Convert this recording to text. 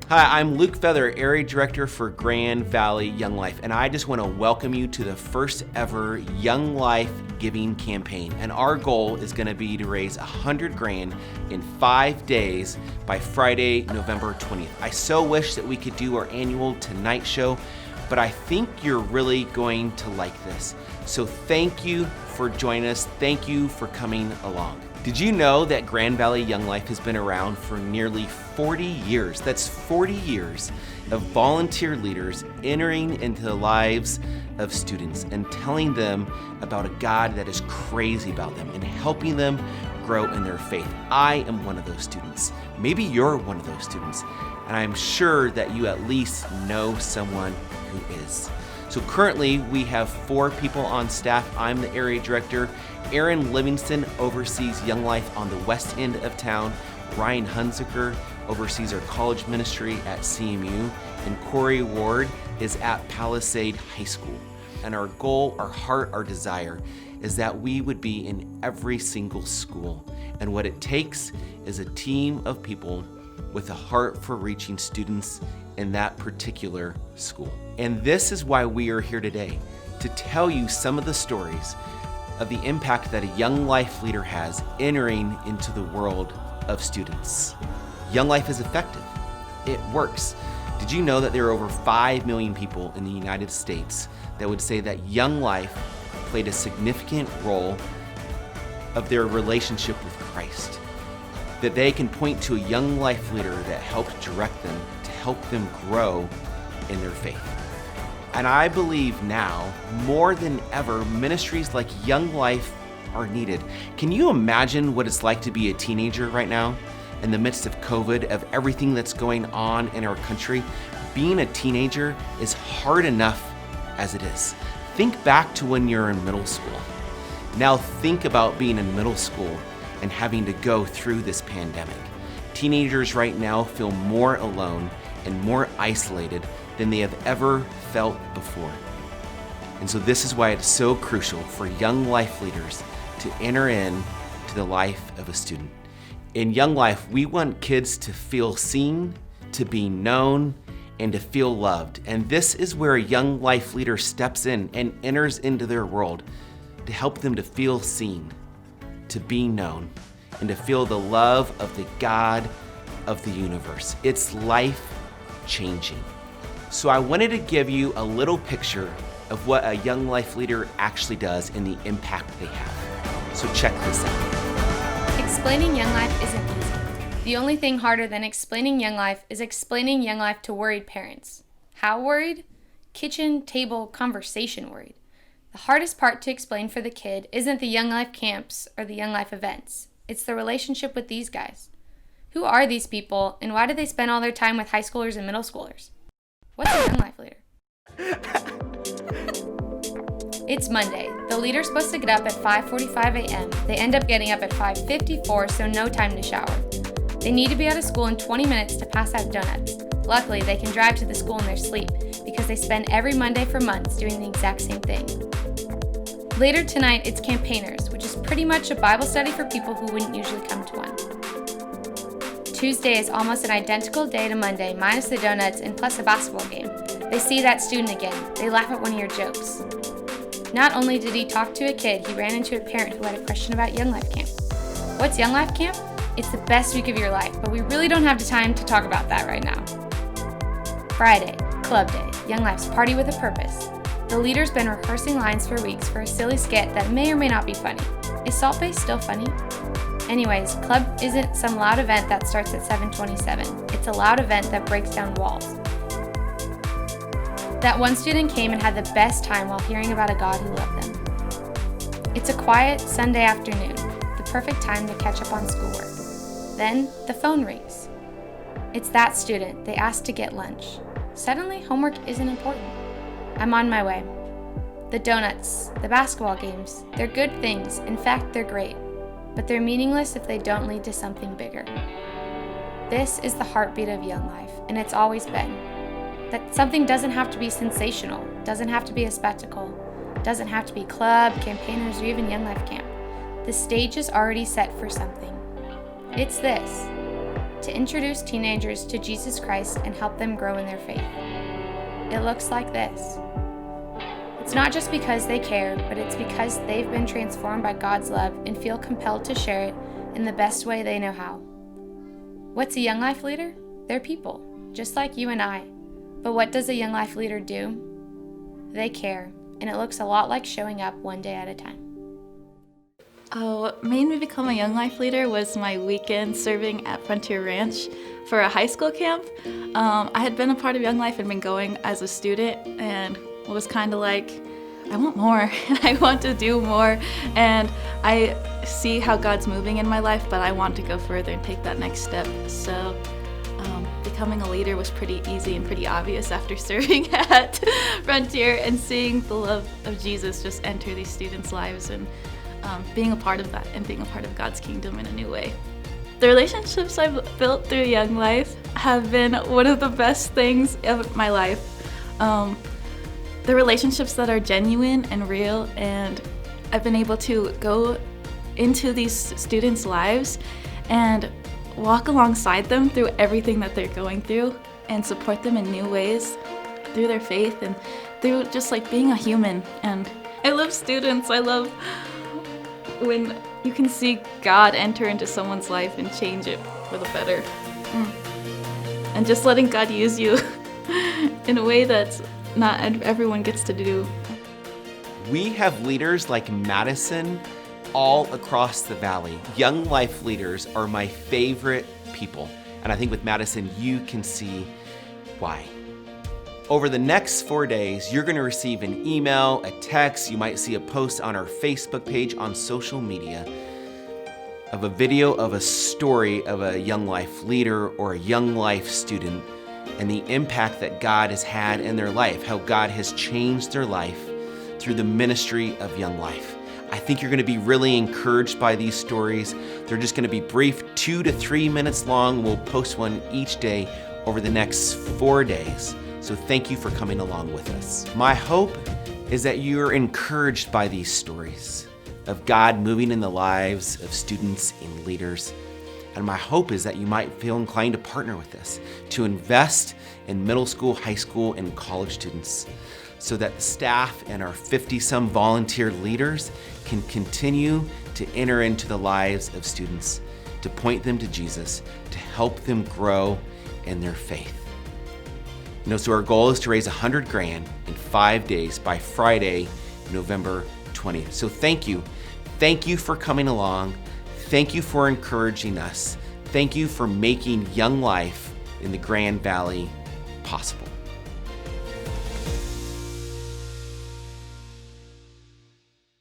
Hi, I'm Luke Feather, Area Director for Grand Valley Young Life, and I just want to welcome you to the first ever Young Life Giving Campaign. And our goal is going to be to raise $100,000 in 5 days by Friday, November 20th. I so wish that we could do our annual Tonight Show, but I think you're really going to like this. So thank you for joining us. Thank you for coming along. Did you know that Grand Valley Young Life has been around for nearly 40 years? That's 40 years of volunteer leaders entering into the lives of students and telling them about a God that is crazy about them and helping them grow in their faith. I am one of those students. Maybe you're one of those students, and I'm sure that you at least know someone who is. So currently we have 4 people on staff. I'm the area director. Aaron Livingston oversees Young Life on the west end of town. Ryan Hunziker oversees our college ministry at CMU. And Corey Ward is at Palisade High School. And our goal, our heart, our desire is that we would be in every single school. And what it takes is a team of people with a heart for reaching students in that particular school. And this is why we are here today, to tell you some of the stories of the impact that a Young Life leader has entering into the world of students. Young Life is effective. It works. Did you know that there are over 5 million people in the United States that would say that Young Life played a significant role of their relationship with Christ? That they can point to a Young Life leader that helped direct them to help them grow in their faith. And I believe now, more than ever, ministries like Young Life are needed. Can you imagine what it's like to be a teenager right now in the midst of COVID, of everything that's going on in our country? Being a teenager is hard enough as it is. Think back to when you're in middle school. Now think about being in middle school and having to go through this pandemic. Teenagers right now feel more alone and more isolated than they have ever felt before. And so this is why it's so crucial for Young Life leaders to enter in to the life of a student. In Young Life, we want kids to feel seen, to be known, and to feel loved. And this is where a Young Life leader steps in and enters into their world to help them to feel seen, to be known, and to feel the love of the God of the universe. It's life-changing. So I wanted to give you a little picture of what a Young Life leader actually does and the impact they have. So check this out. Explaining Young Life isn't easy. The only thing harder than explaining Young Life is explaining Young Life to worried parents. How worried? Kitchen, table, conversation worried. The hardest part to explain for the kid isn't the Young Life camps or the Young Life events. It's the relationship with these guys. Who are these people, and why do they spend all their time with high schoolers and middle schoolers? What's a Young Life leader? It's Monday. The leader's supposed to get up at 5:45 a.m. They end up getting up at 5:54, so no time to shower. They need to be out of school in 20 minutes to pass out donuts. Luckily, they can drive to the school in their sleep because they spend every Monday for months doing the exact same thing. Later tonight, it's Campaigners, which is pretty much a Bible study for people who wouldn't usually come to one. Tuesday is almost an identical day to Monday, minus the donuts and plus a basketball game. They see that student again. They laugh at one of your jokes. Not only did he talk to a kid, he ran into a parent who had a question about Young Life Camp. What's Young Life Camp? It's the best week of your life, but we really don't have the time to talk about that right now. Friday, Club Day, Young Life's party with a purpose. The leader's been rehearsing lines for weeks for a silly skit that may or may not be funny. Is Salt Bae still funny? Anyways, Club isn't some loud event that starts at 7:27. It's a loud event that breaks down walls. That one student came and had the best time while hearing about a God who loved them. It's a quiet Sunday afternoon, the perfect time to catch up on schoolwork. Then the phone rings. It's that student. They asked to get lunch. Suddenly, homework isn't important. I'm on my way. The donuts, the basketball games, they're good things. In fact, they're great. But they're meaningless if they don't lead to something bigger. This is the heartbeat of Young Life, and it's always been. That something doesn't have to be sensational, doesn't have to be a spectacle, doesn't have to be club, campaigners, or even Young Life Camp. The stage is already set for something. It's this. to introduce teenagers to Jesus Christ and help them grow in their faith. It looks like this. It's not just because they care, but it's because they've been transformed by God's love and feel compelled to share it in the best way they know how. What's a Young Life leader? They're people, just like you and I. But what does a Young Life leader do? They care, and it looks a lot like showing up one day at a time. What made me become a Young Life leader was my weekend serving at Frontier Ranch for a high school camp. I had been a part of Young Life and been going as a student, and it was kind of like, I want more, and I want to do more, and I see how God's moving in my life, but I want to go further and take that next step. So becoming a leader was pretty easy and pretty obvious after serving at Frontier and seeing the love of Jesus just enter these students' lives and being a part of that and being a part of God's kingdom in a new way. The relationships I've built through Young Life have been one of the best things of my life. The relationships that are genuine and real, and I've been able to go into these students' lives and walk alongside them through everything that they're going through and support them in new ways through their faith and through just like being a human. And I love students. I love when you can see God enter into someone's life and change it for the better. And just letting God use you in a way that's not everyone gets to do. We have leaders like Madison all across the valley. Young Life leaders are my favorite people. And I think with Madison, you can see why. Over the next 4 days, you're gonna receive an email, a text, you might see a post on our Facebook page, on social media, of a video of a story of a Young Life leader or a Young Life student and the impact that God has had in their life, how God has changed their life through the ministry of Young Life. I think you're gonna be really encouraged by these stories. They're just gonna be brief, 2 to 3 minutes long. We'll post one each day over the next 4 days. So thank you for coming along with us. My hope is that you're encouraged by these stories of God moving in the lives of students and leaders. And my hope is that you might feel inclined to partner with us, to invest in middle school, high school, and college students, so that the staff and our 50-some volunteer leaders can continue to enter into the lives of students, to point them to Jesus, to help them grow in their faith. So our goal is to raise $100,000 in 5 days by Friday, November 20th. So thank you. Thank you for coming along. Thank you for encouraging us. Thank you for making Young Life in the Grand Valley possible.